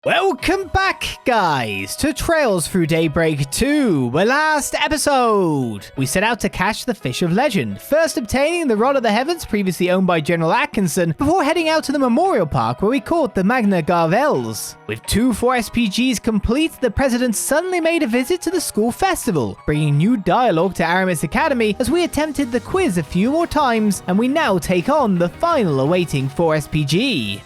Welcome back, guys, to Trails Through Daybreak 2, my last episode. We set out to catch the Fish of Legend, first obtaining the Rod of the Heavens previously owned by General Atkinson, before heading out to the Memorial Park where we caught the Magna Garvels. With 2 4SPGs complete, the President suddenly made a visit to the school festival, bringing new dialogue to Aramis Academy as we attempted the quiz a few more times, and we now take on the final awaiting 4SPG.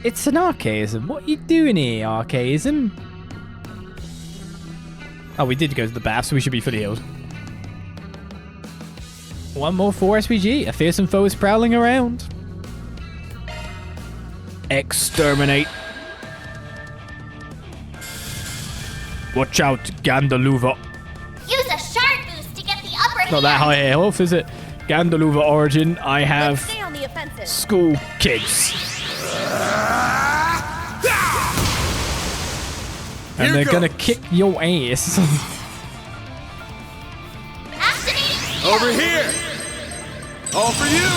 It's an Archaism. What are you doing here, Archaism? Oh, we did go to the bath, so we should be fully healed. One more 4SPG. A fearsome foe is prowling around. Exterminate. Watch out, Gandaluva. Use a shark boost to get the upper hand. Not that high health, is it? Gandaluva origin. I have Let's stay on the offensive. school kids. And they're gonna kick your ass. Over here! All for you!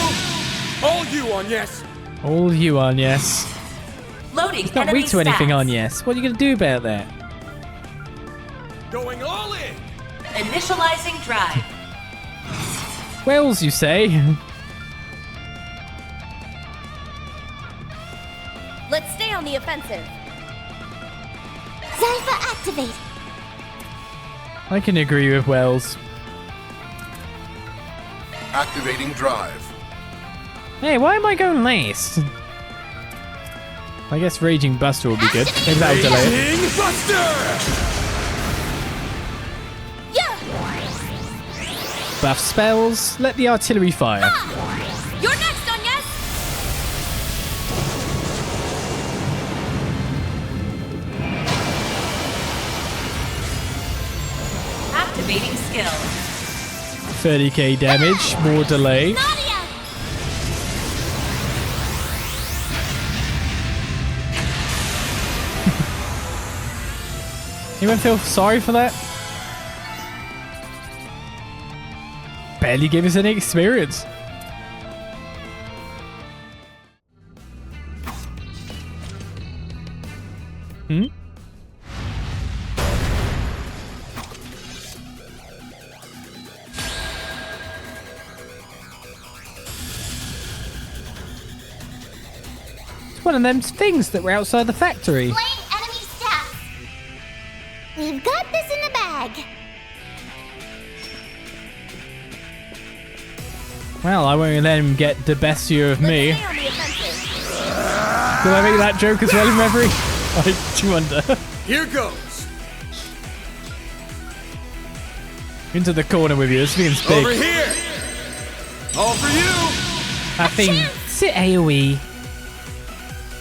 All you on yes! All you on yes. Loading Not enemy weak to anything stats. on yes. What are you gonna do about that? Going all in! Initializing drive. Wells, you say? Let's stay on the offensive. Zypher activate. I can agree with Wells. Activating drive. Hey, why am I going last? I guess Raging Buster will be good. Maybe that'll delay it. King Buster! Yeah. Buff spells. Let the artillery fire. You're next on yes. Activating skill. 30k damage. More delay. Nadia. Anyone feel sorry for that? Barely gave us any experience. Hmm? It's one of them things that were outside the factory. Playing enemy stats. We've got this in the bag. Well, I won't let him get D-Bestia of me. Let's stay on the offensive. Did I make that joke as well in reverie? I do wonder. Here goes! Into the corner with you. This thing's Over big. here! All for you! That thing. Is it AoE?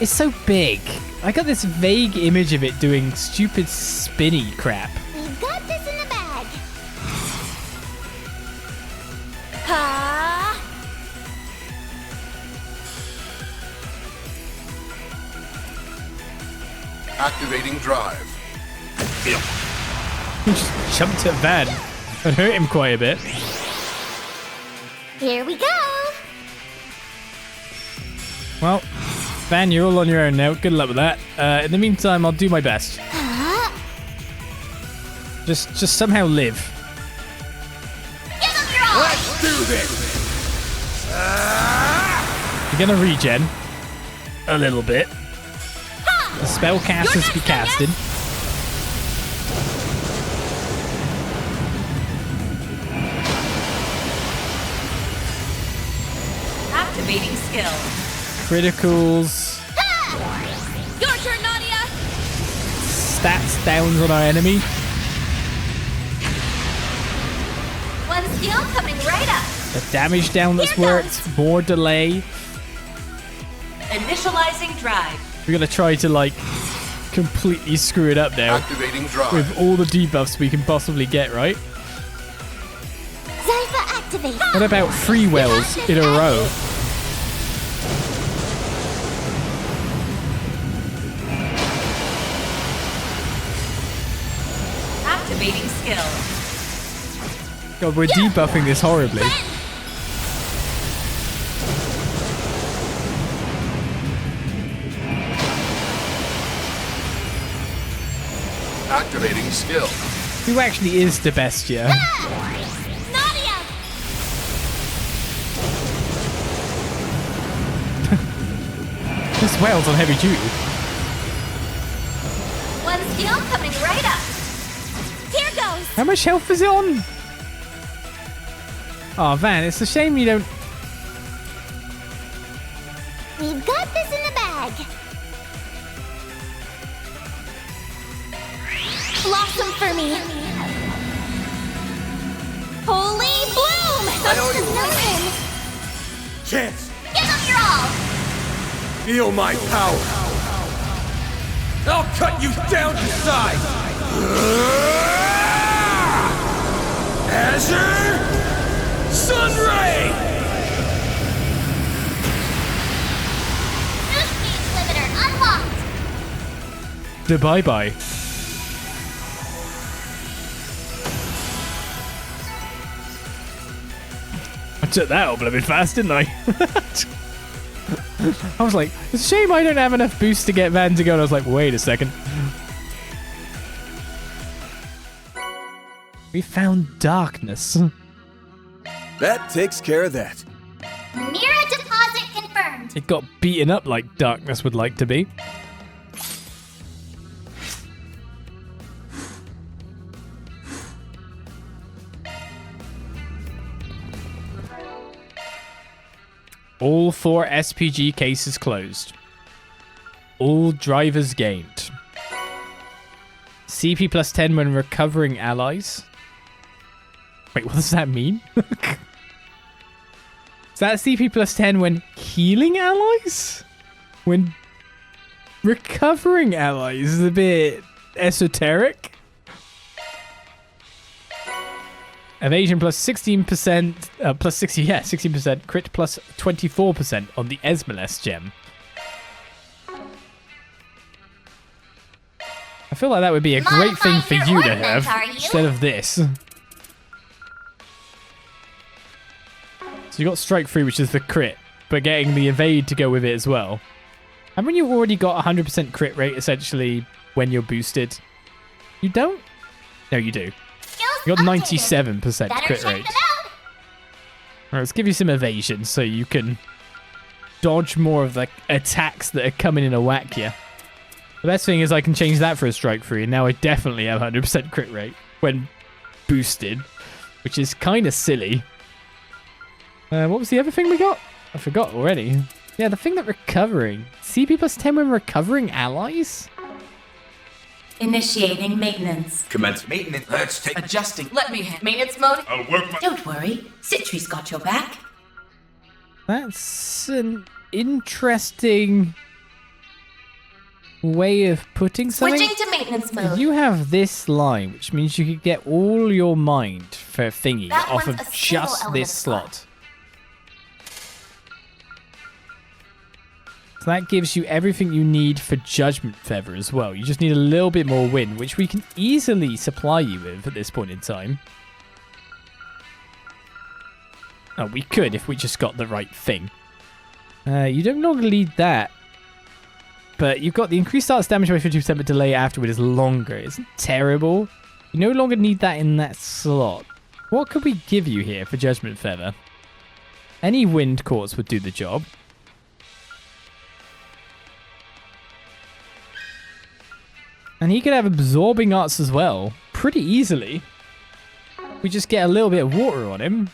It's so big. I got this vague image of it doing stupid spinny crap. We've got this in the bag. Ha! Activating drive. He just jumped at Van and hurt him quite a bit. Here we go. Well, Van, you're all on your own now. Good luck with that. In the meantime, I'll do my best. Just somehow live. Give them your all. Let's do this! You're gonna regen a little bit. The spellcasters be casting. Activating skill. Criticals. Your turn, Nadia. Stats downs on our enemy. One skill coming right up. The damage down that's Here worked. More delay. Initializing drive. We're gonna try to like completely screw it up now Activating drive. with all the debuffs we can possibly get, right? Zypher activate. What about 3 wells in a row? Activating skill. God, we're debuffing this horribly. Activating skill. Who actually is D-Bestia? Nadia! This whale's on heavy duty. One skill coming right up. Here goes. How much health is it on? Oh, Van, it's a shame you don't... We've got this in the bag. Blossom for me. Holy bloom! I owe you Nothing. Chance, Give them your all. feel my power. I'll cut you down to size. Azure Sunray! New speed limiter unlocked. The bye-bye. I took that all blooming fast, didn't I? I was like, it's a shame I don't have enough boost to get Van to go. And I was like, wait a second. We found darkness. That takes care of that. Mirror deposit confirmed. It got beaten up like darkness would like to be. All 4 SPG cases closed. All drivers gained. CP plus 10 when recovering allies. Wait, what does that mean? Is that CP plus 10 when healing allies? When recovering allies is a bit esoteric. Evasion plus 16%, plus 60, yeah, 16%. Crit plus 24% on the Esmeless gem. I feel like that would be a great thing for you to have instead of this. So you got Strike 3, which is the crit, but getting the evade to go with it as well. Haven't you already got 100% crit rate essentially when you're boosted? You don't? No, you do. You got 97% crit rate. Alright, let's give you some evasion so you can dodge more of the attacks that are coming in a whack you. The best thing is I can change that for a Strike 3, and now I definitely have 100% crit rate when boosted, which is kind of silly. What was the other thing we got? I forgot already. Yeah, the thing that recovering. CP plus 10 when recovering allies? Initiating maintenance. Commence maintenance. Let's take Adjusting. Let me hit maintenance mode. I'll work my... Don't worry. Citri's got your back. That's an interesting way of putting something. Switching to maintenance mode. You have this line, which means you could get all your mind for thingy That off one's of a single just element this slot. So that gives you everything you need for Judgment Feather as well. You just need a little bit more wind, which we can easily supply you with at this point in time. Oh, we could if we just got the right thing. You don't no longer need that. But you've got the increased starts damage by 50%, but delay afterward is longer. It's terrible. You no longer need that in that slot. What could we give you here for Judgment Feather? Any wind quartz would do the job. And he could have absorbing arts as well, pretty easily. We just get a little bit of water on him.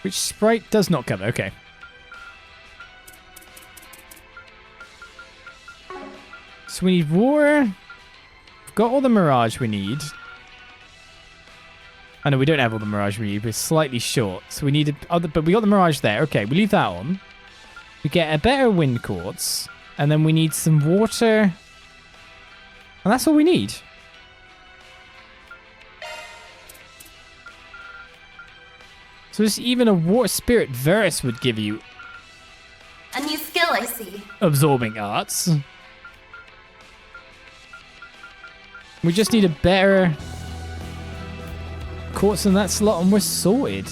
Which Sprite does not cover, okay. So we need water. We've got all the Mirage we need. I know we don't have all the Mirage we need, but it's slightly short. So we need other, but we got the Mirage there. Okay, we leave that on. We get a better wind quartz. And then we need some water. And that's all we need. So just even a water spirit verse would give you A new skill, I see. absorbing arts. We just need a better quartz in that slot and we're sorted.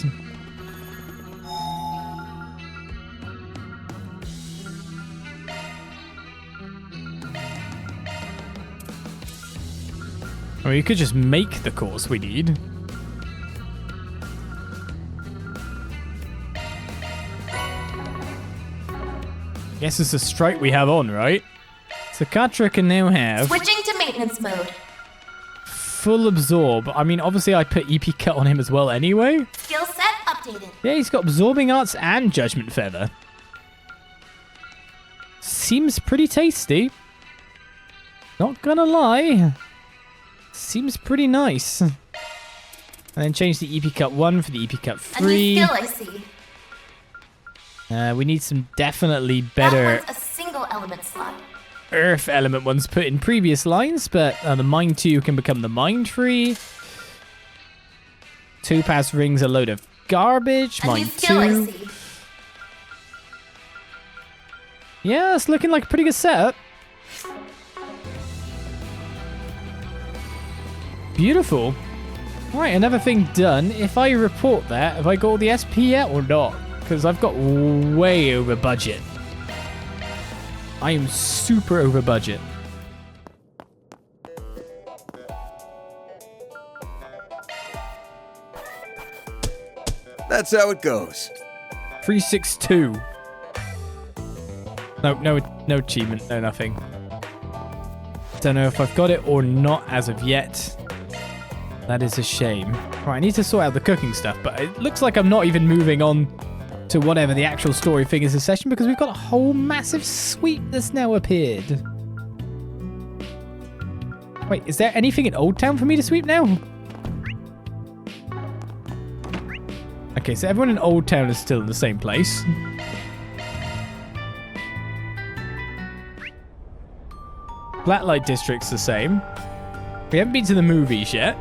Or you could just make the course we need. Guess it's a strike we have on, right? So Katra can now have Switching to maintenance mode. full absorb. I mean, obviously I put EP cut on him as well anyway. Skill set updated. Yeah, he's got absorbing arts and judgment feather. Seems pretty tasty. Not gonna lie. Seems pretty nice. And then change the EP cut 1 for the EP cut 3. A new skill, I see. We need some definitely better That one's a single element slot. earth element ones put in previous lines, but the Mind 2 can become the Mind 3. Topaz Ring's a load of garbage. A new Mind skill, I 2. see. Yeah, it's looking like a pretty good setup. Beautiful. Alright, another thing done. If I report that, have I got all the SP yet or not? Because I've got way over budget. I am super over budget. That's how it goes. 362. No achievement, no nothing. Don't know if I've got it or not as of yet. That is a shame. Right, I need to sort out the cooking stuff, but it looks like I'm not even moving on to whatever the actual story thing is this session because we've got a whole massive sweep that's now appeared. Wait, is there anything in Old Town for me to sweep now? Okay, so everyone in Old Town is still in the same place. Blacklight District's the same. We haven't been to the movies yet.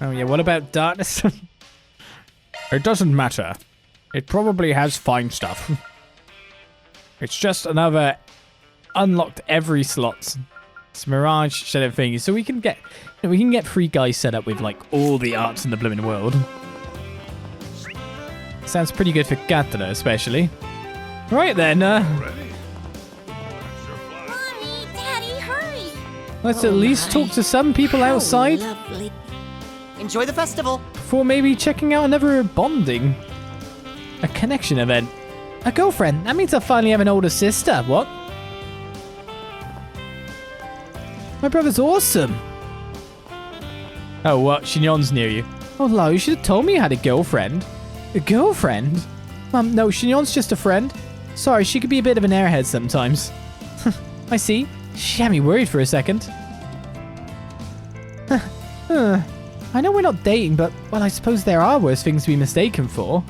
Oh yeah, what about Darkness? It doesn't matter. It probably has fine stuff. It's just another unlocked every slot. It's Mirage set up thing. So we can get free guys set up with like all the arts in the blooming world. Sounds pretty good for Katana, especially. Right then, Mommy, Daddy, hurry! let's at least talk to some people outside Lovely. Enjoy the festival. before maybe checking out another bonding. A connection event. A girlfriend. That means I finally have an older sister. What? My brother's awesome. Oh, what? Shinyon's near you. Oh, Lau, you should have told me you had a girlfriend. A girlfriend? No, Shinyon's just a friend. Sorry, she could be a bit of an airhead sometimes. I see. She had me worried for a second. I know we're not dating, but, well, I suppose there are worse things to be mistaken for.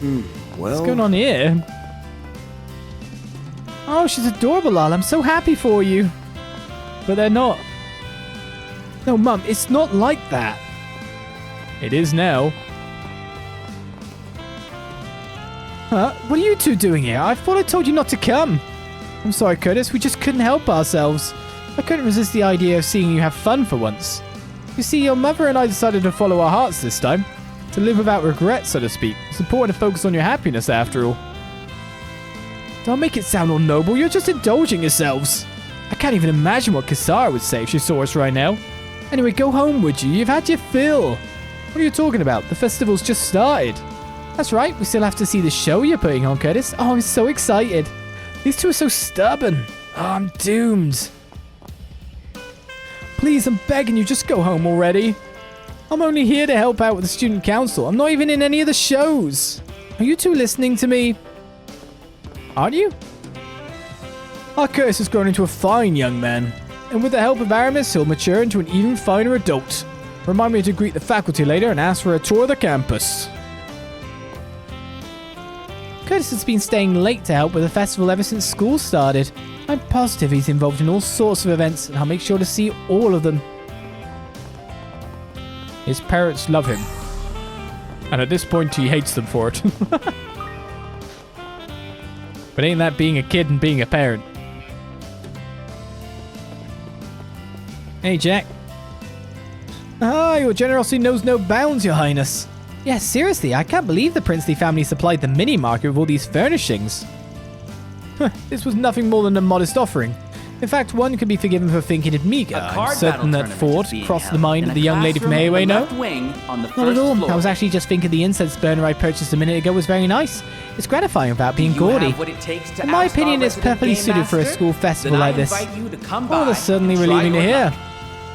Well, What's going on here? Oh, she's adorable, Lal. I'm so happy for you. But they're not. No, Mum, it's not like that. It is now. Huh? What are you two doing here? I thought I told you not to come. I'm sorry, Curtis. We just couldn't help ourselves. I couldn't resist the idea of seeing you have fun for once. You see, your mother and I decided to follow our hearts this time. To live without regret, so to speak. It's important to focus on your happiness, after all. Don't make it sound all noble. You're just indulging yourselves. I can't even imagine what Kasara would say if she saw us right now. Anyway, go home, would you? You've had your fill. What are you talking about? The festival's just started. That's right. We still have to see the show you're putting on, Curtis. Oh, I'm so excited. These two are so stubborn. Oh, I'm doomed. Please, I'm begging you, just go home already. I'm only here to help out with the student council. I'm not even in any of the shows. Are you two listening to me? Aren't you? Our Curtis has grown into a fine young man. And with the help of Aramis, he'll mature into an even finer adult. Remind me to greet the faculty later and ask for a tour of the campus. Curtis has been staying late to help with the festival ever since school started. I'm positive he's involved in all sorts of events, and I'll make sure to see all of them. His parents love him. And at this point, he hates them for it. But ain't that being a kid and being a parent? Hey, Jack. Ah, your generosity knows no bounds, Your Highness. Yeah, seriously, I can't believe the princely family supplied the mini-market with all these furnishings. This was nothing more than a modest offering. In fact, one could be forgiven for thinking it meager. I'm certain that thought crossed the mind of the young lady from Airway, no? Not at all. I was actually just thinking the incense burner I purchased a minute ago was very nice. It's gratifying without being gaudy. In my opinion, it's perfectly suited for a school festival like this. Oh, that's certainly relieving to hear.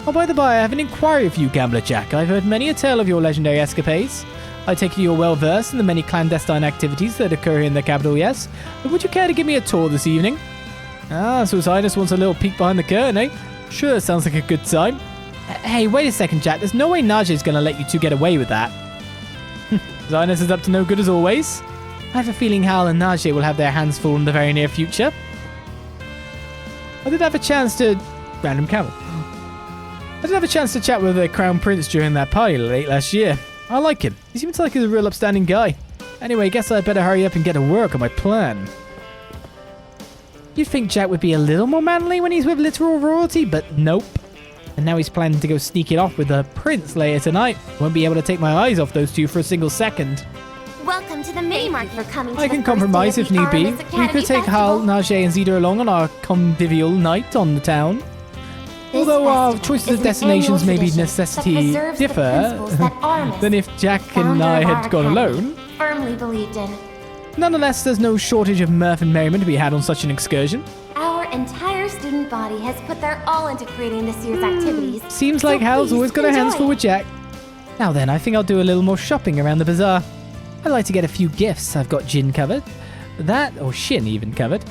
Oh, by the by, I have an inquiry for you, Gambler Jack. I've heard many a tale of your legendary escapades. I take it you're well versed in the many clandestine activities that occur here in the capital, yes? But would you care to give me a tour this evening? Ah, so His Highness wants a little peek behind the curtain, eh? Sure, sounds like a good time. Hey, wait a second, Jack. There's no way Najee's gonna let you two get away with that. His Highness is up to no good as always. I have a feeling Hal and Najee will have their hands full in the very near future. I did have a chance to... Random camel. I did have a chance to chat with the Crown Prince during that party late last year. I like him. He seems like he's a real upstanding guy. Anyway, guess I'd better hurry up and get to work on my plan. You'd think Jack would be a little more manly when he's with literal royalty, but nope. And now he's planning to go sneak it off with the prince later tonight. Won't be able to take my eyes off those two for a single second. Welcome to the mini market for coming to I the can first compromise day if of the need be. Aramis We Academy could take Hal, Festival. Najee, and Zeta along on our convivial night on the town. This Although our festival choices is of an destinations annual may be tradition that necessity preserves the differ principles that Aramis, than if Jack and founder I of had our gone academy, alone. firmly believed in. Nonetheless, there's no shortage of mirth and merriment to be had on such an excursion. Our entire student body has put their all into creating this year's activities. Seems So like Hal's please always got her hands enjoy. full with Jack. Now then, I think I'll do a little more shopping around the bazaar. I'd like to get a few gifts. I've got Jin covered. That, or Shin even covered.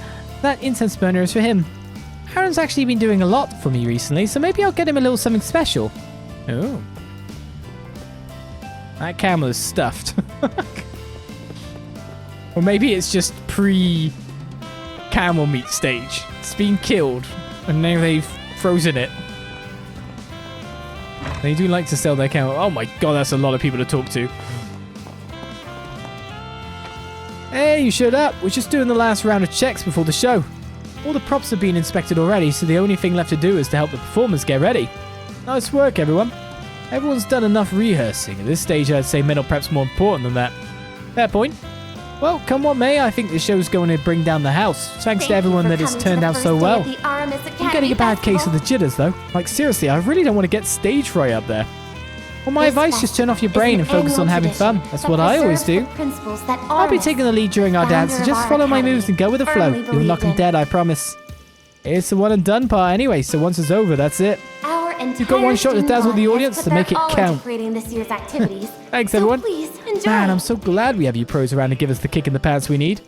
That incense burner is for him. Aaron's actually been doing a lot for me recently, so maybe I'll get him a little something special. Oh. That camel is stuffed. Or maybe it's just pre-camel meat stage. It's been killed, and now they've frozen it. They do like to sell their camel. Oh my god, that's a lot of people to talk to. Hey, you showed up. We're just doing the last round of checks before the show. All the props have been inspected already, so the only thing left to do is to help the performers get ready. Nice work, everyone. Everyone's done enough rehearsing. At this stage, I'd say mental prep's more important than that. Fair point. Well, come what may, I think this show's going to bring down the house. Thanks to everyone that has turned out so well. I'm getting a bad case of the jitters, though. Like, seriously, I really don't want to get stage fright up there. Well, my advice, just turn off your brain and focus on having fun. That's what I always do. I'll be taking the lead during our dance, so just follow my moves and go with the flow. You'll knock them dead, I promise. It's the one and done part anyway, so once it's over, that's it. You've got one shot to dazzle the audience, so make it count. Thanks, everyone. Please enjoy. Man, I'm so glad we have you pros around to give us the kick in the pants we need.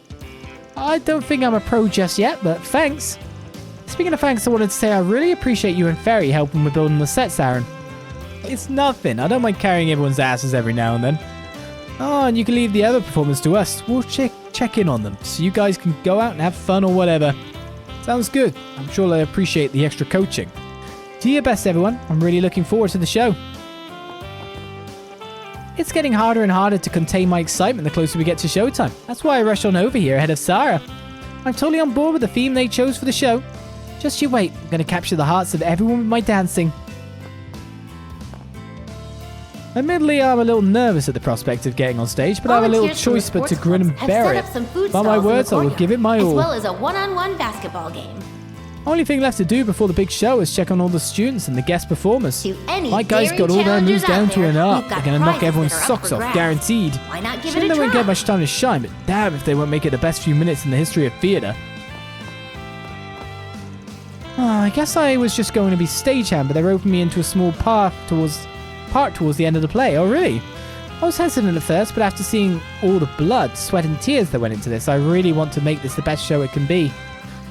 I don't think I'm a pro just yet, but thanks. Speaking of thanks, I wanted to say I really appreciate you and Ferry helping with building the sets, Aaron. It's nothing. I don't mind carrying everyone's asses every now and then. Oh, and you can leave the other performers to us. We'll check in on them, so you guys can go out and have fun or whatever. Sounds good. I'm sure they appreciate the extra coaching. Do your best, everyone. I'm really looking forward to the show. It's getting harder and harder to contain my excitement the closer we get to showtime. That's why I rushed on over here ahead of Sarah. I'm totally on board with the theme they chose for the show. Just you wait. I'm going to capture the hearts of everyone with my dancing. Admittedly, I'm a little nervous at the prospect of getting on stage, but I have a little choice but to grin and bear it. By my words, I will give it my all. As well as a one-on-one basketball game. Only thing left to do before the big show is check on all the students and the guest performers. To any My guys daring got all their challengers moves down out to there, an art. we've They're got going to knock prizes everyone's that are up socks for off, grabs. guaranteed. Why not give Shame it a they won't try? get much time to shine, but damn if they won't make it the best few minutes in the history of theatre. I guess I was just going to be stagehand, but they roped me into a small part towards the end of the play. Oh, really? I was hesitant at first, but after seeing all the blood, sweat and tears that went into this, I really want to make this the best show it can be.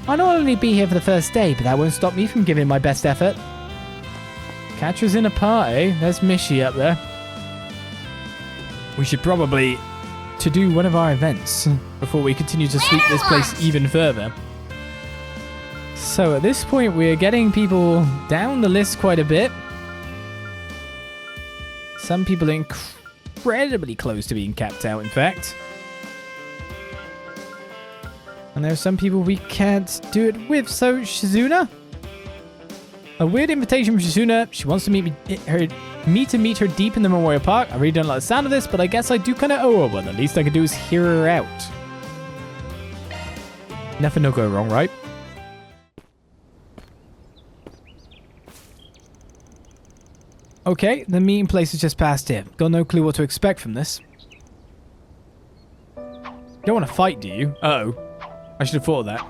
I'll not only be here for the first day, but that won't stop me from giving my best effort. Catcher's in a party. There's Mishi up there. We should probably to do one of our events before we continue to sweep this place even further. So at this point, we're getting people down the list quite a bit. Some people are incredibly close to being capped out, in fact. And there are some people we can't do it with. So, Shizuna? A weird invitation from Shizuna. She wants to meet her deep in the Memorial Park. I really don't like the sound of this, but I guess I do kind of owe her one. The least I can do is hear her out. Nothing will go wrong, right? Okay, the meeting place is just past here. Got no clue what to expect from this. You don't want to fight, do you? Uh-oh. I should have thought of that.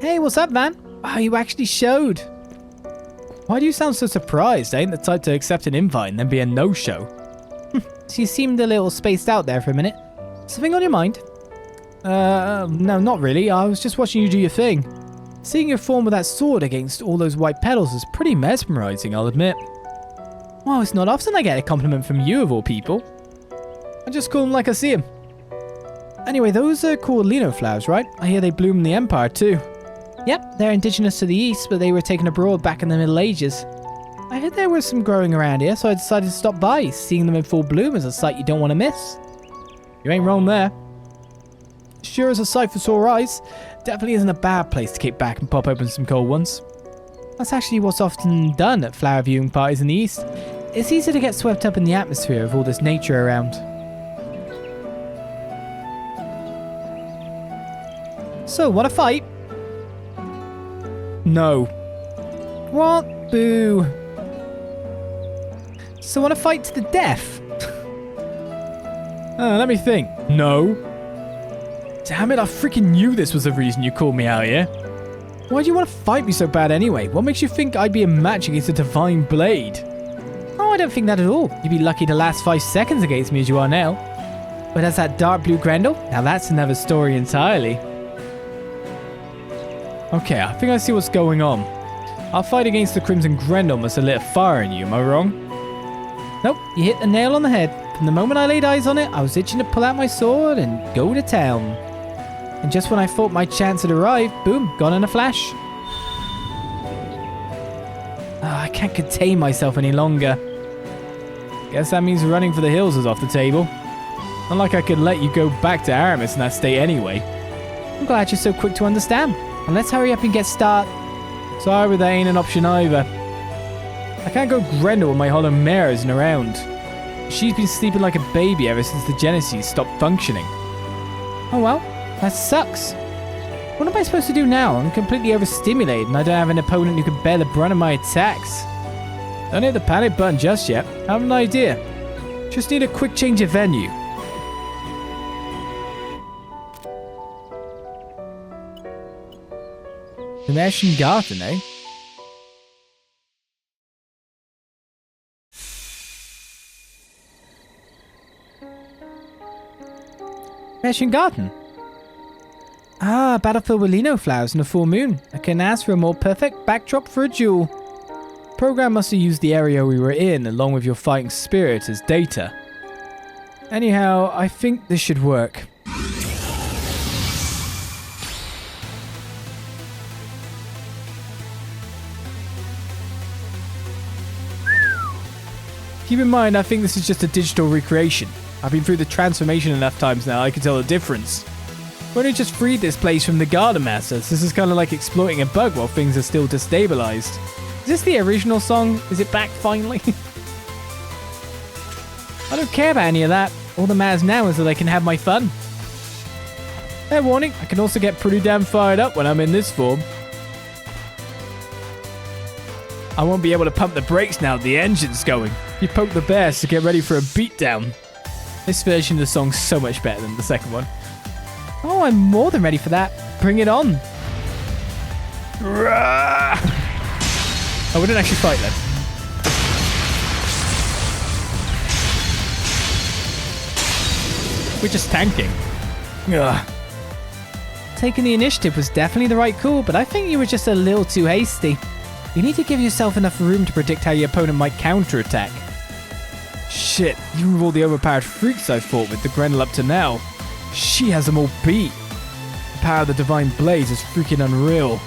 Hey, what's up, man? Oh, you actually showed. Why do you sound so surprised? I ain't the type to accept an invite and then be a no-show. So you seemed a little spaced out there for a minute. Something on your mind? No, not really. I was just watching you do your thing. Seeing your form with that sword against all those white petals is pretty mesmerizing, I'll admit. Well, it's not often I get a compliment from you, of all people. I just call them like I see them. Anyway, those are called Lino flowers, right? I hear they bloom in the Empire, too. Yep, they're indigenous to the east, but they were taken abroad back in the Middle Ages. I heard there was some growing around here, so I decided to stop by. Seeing them in full bloom is a sight you don't want to miss. You ain't wrong there. Sure as a sight for sore eyes. Definitely isn't a bad place to kick back and pop open some cold ones. That's actually what's often done at flower viewing parties in the east. It's easy to get swept up in the atmosphere of all this nature around. So, want to fight? No. What? Boo. So, want to fight to the death? Let me think. No. Damn it, I freaking knew this was the reason you called me out here. Why do you want to fight me so bad anyway? What makes you think I'd be a match against a divine blade? Oh, I don't think that at all. You'd be lucky to last 5 seconds against me as you are now. But as that dark blue Grendel? Now that's another story entirely. Okay, I think I see what's going on. Our fight against the Crimson Grendel must have lit a fire in you, am I wrong? Nope, you hit the nail on the head. From the moment I laid eyes on it, I was itching to pull out my sword and go to town. And just when I thought my chance had arrived, boom, gone in a flash. I can't contain myself any longer. Guess that means running for the hills is off the table. Not like I could let you go back to Aramis in that state anyway. I'm glad you're so quick to understand. And let's hurry up and get started. Sorry, but that ain't an option either. I can't go Grendel when my hollow mare isn't around. She's been sleeping like a baby ever since the Genesis stopped functioning. Oh well, that sucks. What am I supposed to do now? I'm completely overstimulated and I don't have an opponent who can bear the brunt of my attacks. Don't hit the panic button just yet. I have an idea. Just need a quick change of venue. The Merchant Garden, eh? Merchant Garden? Ah, a battlefield with Lino flowers and a full moon. I couldn't ask for a more perfect backdrop for a duel. Program must have used the area we were in along with your fighting spirit as data. Anyhow, I think this should work. Keep in mind, I think this is just a digital recreation. I've been through the transformation enough times now I can tell the difference. We only just freed this place from the Garden Masters. This is kind of like exploiting a bug while things are still destabilized. Is this the original song? Is it back finally? I don't care about any of that. All that matters now is that I can have my fun. Fair warning, I can also get pretty damn fired up when I'm in this form. I won't be able to pump the brakes now the engine's going. You poke the bear to get ready for a beatdown. This version of the song's so much better than the second one. Oh, I'm more than ready for that. Bring it on. Oh, we didn't actually fight then. We're just tanking. Ugh. Taking the initiative was definitely the right call, but I think you were just a little too hasty. You need to give yourself enough room to predict how your opponent might counterattack. Shit, even with all the overpowered freaks I've fought with the Grendel up to now, she has them all beat. The power of the Divine Blaze is freaking unreal.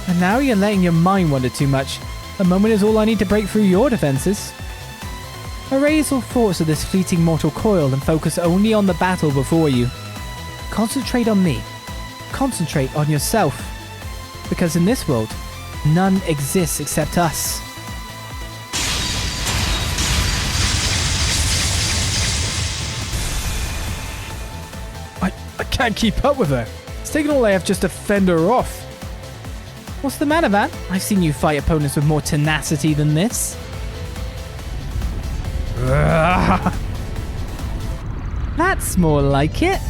And now you're letting your mind wander too much. A moment is all I need to break through your defenses. Erase all thoughts of this fleeting mortal coil and focus only on the battle before you. Concentrate on me. Concentrate on yourself. Because in this world, none exists except us. I can't keep up with her. It's taken all I have just to fend her off. What's the matter, Van? I've seen you fight opponents with more tenacity than this. That's more like it.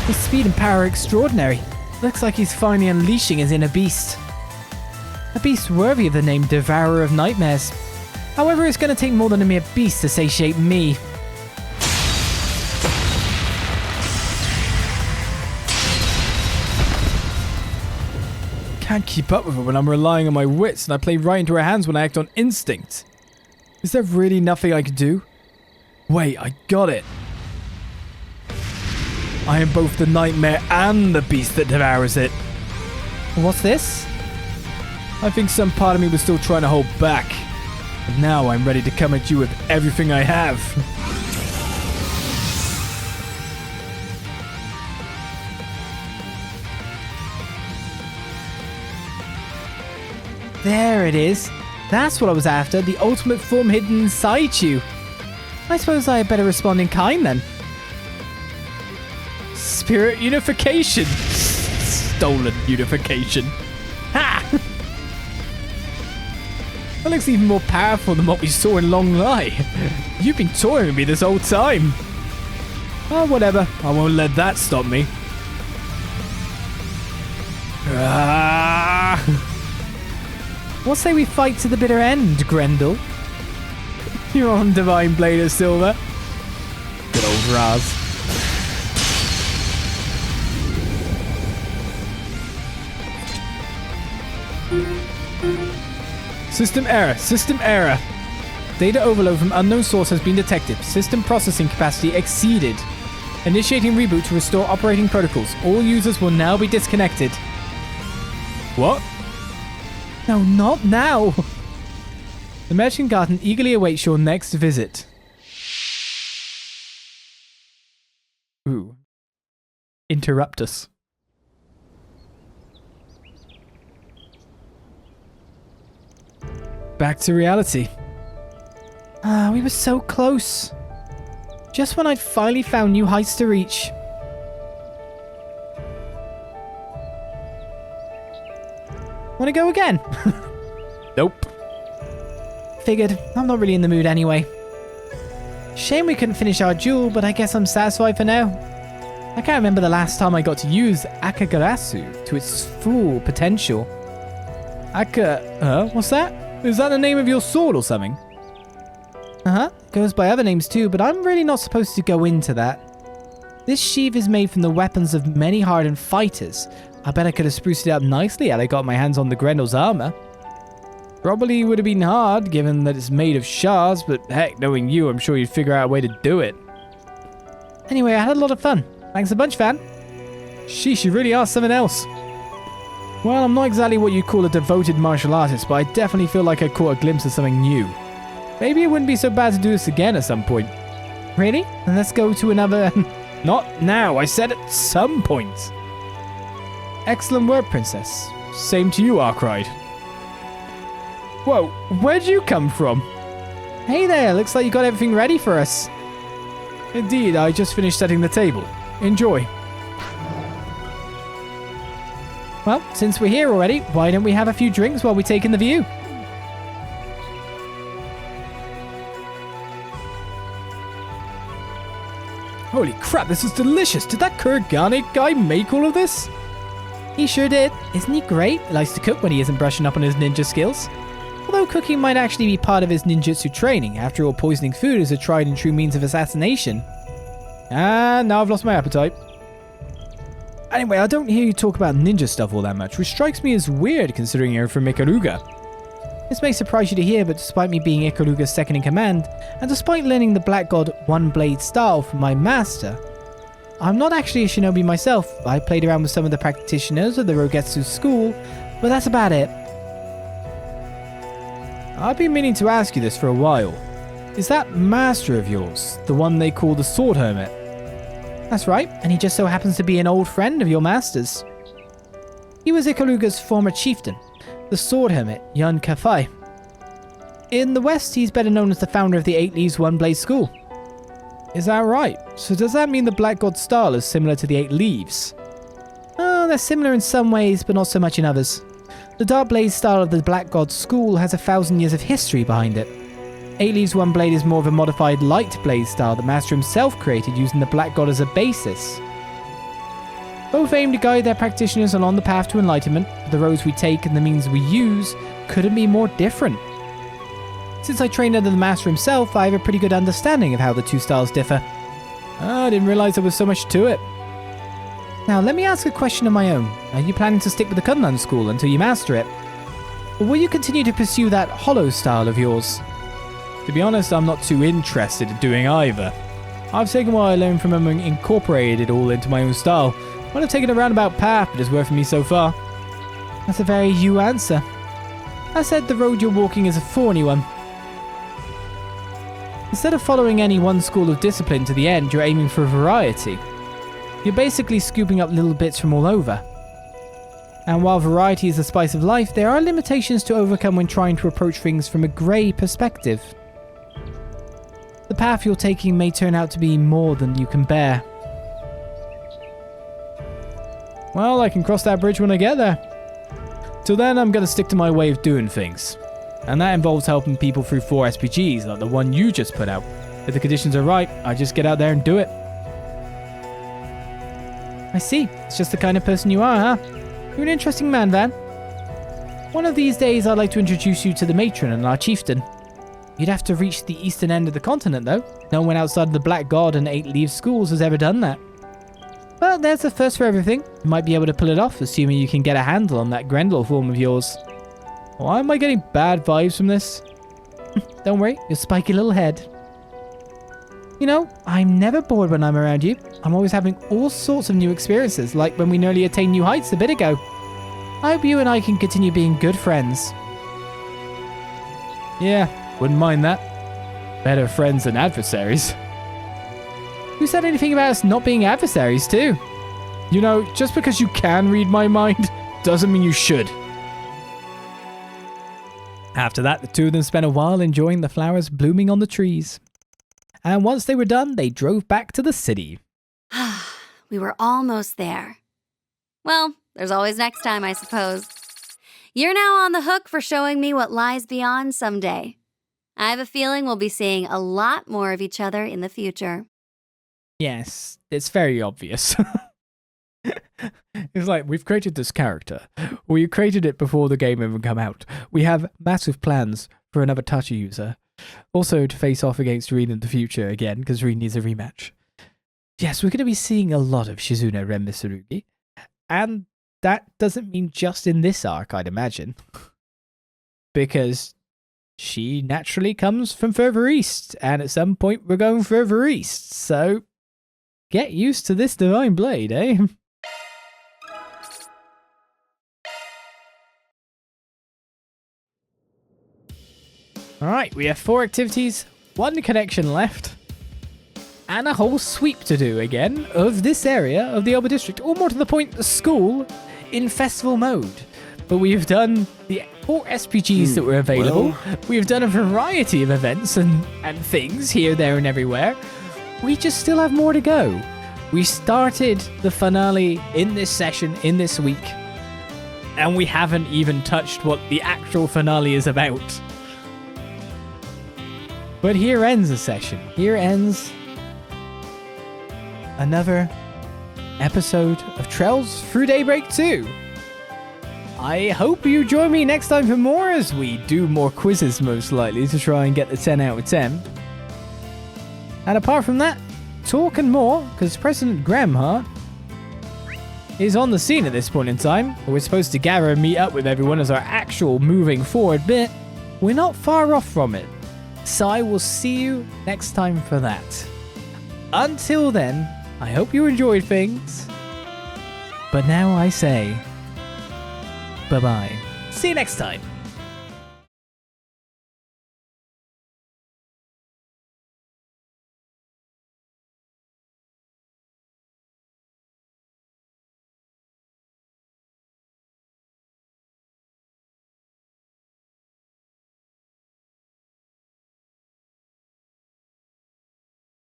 His speed and power are extraordinary. Looks like he's finally unleashing his inner beast. A beast worthy of the name Devourer of Nightmares. However, it's going to take more than a mere beast to satiate me. Can't keep up with her when I'm relying on my wits, and I play right into her hands when I act on instinct. Is there really nothing I can do? Wait, I got it. I am both the nightmare and the beast that devours it. What's this? I think some part of me was still trying to hold back. But now I'm ready to come at you with everything I have. There it is. That's what I was after, the ultimate form hidden inside you. I suppose I had better respond in kind then. Spirit unification. Stolen unification. Ha! That looks even more powerful than what we saw in Long Lie. You've been toying with me this whole time. Oh, whatever. I won't let that stop me. What say we fight to the bitter end, Grendel? You're on Divine Blade of Silver. Good old Raz. System error. System error. Data overload from unknown source has been detected. System processing capacity exceeded. Initiating reboot to restore operating protocols. All users will now be disconnected. What? No, not now. The Merchant Garden eagerly awaits your next visit. Ooh. Interrupt us. Back to reality. We were so close. Just when I'd finally found new heights to reach. Wanna go again? Nope. Figured. I'm not really in the mood anyway. Shame we couldn't finish our duel, but I guess I'm satisfied for now. I can't remember the last time I got to use Akagarasu to its full potential. What's that? Is that the name of your sword or something? Goes by other names too, but I'm really not supposed to go into that. This sheath is made from the weapons of many hardened fighters. I bet I could have spruced it up nicely had I got my hands on the Grendel's armor. Probably would have been hard, given that it's made of shards, but heck, knowing you, I'm sure you'd figure out a way to do it. Anyway, I had a lot of fun. Thanks a bunch, Van. Sheesh, you really are something else. Well, I'm not exactly what you'd call a devoted martial artist, but I definitely feel like I caught a glimpse of something new. Maybe it wouldn't be so bad to do this again at some point. Really? Then let's go to another... Not now, I said at some point. Excellent work, Princess. Same to you, Arkride. Whoa, where'd you come from? Hey there, looks like you got everything ready for us. Indeed, I just finished setting the table. Enjoy. Well, since we're here already, why don't we have a few drinks while we take in the view? Holy crap, this is delicious. Did that Kurgane guy make all of this? He sure did. Isn't he great? Likes to cook when he isn't brushing up on his ninja skills. Although cooking might actually be part of his ninjutsu training. After all, poisoning food is a tried and true means of assassination. And now I've lost my appetite. Anyway, I don't hear you talk about ninja stuff all that much, which strikes me as weird considering you're from Ikaruga. This may surprise you to hear, but despite me being Ikaruga's second in command, and despite learning the Black God one-blade style from my master, I'm not actually a shinobi myself. I played around with some of the practitioners of the Rogetsu school, but that's about it. I've been meaning to ask you this for a while. is that master of yours, the one they call the Sword Hermit? That's right, and he just so happens to be an old friend of your master's. He was Ikaruga's former chieftain, the Sword Hermit, Yun Kafai. In the West, he's better known as the founder of the 8 Leaves One Blade School. Is that right? So does that mean the Black God style is similar to the 8 Leaves? Oh, they're similar in some ways, but not so much in others. The Dark Blade style of the Black God School has 1,000 years of history behind it. 8 Leaves One Blade is more of a modified Light Blade style that Master himself created using the Black God as a basis. Both aim to guide their practitioners along the path to enlightenment, but the roads we take and the means we use couldn't be more different. Since I trained under the Master himself, I have a pretty good understanding of how the two styles differ. I didn't realize there was so much to it. Now, let me ask a question of my own. Are you planning to stick with the Kunlun school until you master it? Or will you continue to pursue that hollow style of yours? To be honest, I'm not too interested in doing either. I've taken what I learned from him and incorporated it all into my own style. Might have taken a roundabout path, but it's worked for me so far. That's a very you answer. I said the road you're walking is a thorny one. Instead of following any one school of discipline to the end, you're aiming for variety. You're basically scooping up little bits from all over. And while variety is the spice of life, there are limitations to overcome when trying to approach things from a grey perspective. The path you're taking may turn out to be more than you can bear. Well, I can cross that bridge when I get there. Till then, I'm going to stick to my way of doing things. And that involves helping people through 4 SPGs, like the one you just put out. If the conditions are right, I just get out there and do it. I see. It's just the kind of person you are, huh? You're an interesting man, Van. One of these days, I'd like to introduce you to the matron and our chieftain. You'd have to reach the eastern end of the continent, though. No one outside the Black God and 8 Leaves schools has ever done that. But there's a first for everything. You might be able to pull it off, assuming you can get a handle on that Grendel form of yours. Why am I getting bad vibes from this? Don't worry, your spiky little head. You know, I'm never bored when I'm around you. I'm always having all sorts of new experiences, like when we nearly attained new heights a bit ago. I hope you and I can continue being good friends. Yeah, wouldn't mind that. Better friends than adversaries. Who said anything about us not being adversaries too? You know, just because you can read my mind doesn't mean you should. After that, the two of them spent a while enjoying the flowers blooming on the trees. And once they were done, they drove back to the city. We were almost there. Well, there's always next time, I suppose. You're now on the hook for showing me what lies beyond someday. I have a feeling we'll be seeing a lot more of each other in the future. Yes, it's very obvious. It's like, we've created this character. We created it before the game even come out. We have massive plans for another Tachi user. Also to face off against Rin in the future again, because Rin needs a rematch. Yes, we're going to be seeing a lot of Shizuna Ren Mitsurugi. And that doesn't mean just in this arc, I'd imagine. Because she naturally comes from further east, and at some point we're going further east, so get used to this divine blade, eh? Alright, we have 4 activities, 1 connection left, and a whole sweep to do again of this area of the Oba District, or more to the point, the school in festival mode. But we've done the 4 SPGs that were available. We've done a variety of events and things here, there, and everywhere. We just still have more to go. We started the finale in this session, in this week, and we haven't even touched what the actual finale is about. But here ends the session. Here ends another episode of Trails Through Daybreak 2. I hope you join me next time for more, as we do more quizzes most likely to try and get the 10 out of 10. And apart from that, talking more, because President Gramhart is on the scene at this point in time. We're supposed to gather and meet up with everyone as our actual moving forward bit. We're not far off from it. So I will see you next time for that. Until then, I hope you enjoyed things. But now I say, bye-bye. See you next time.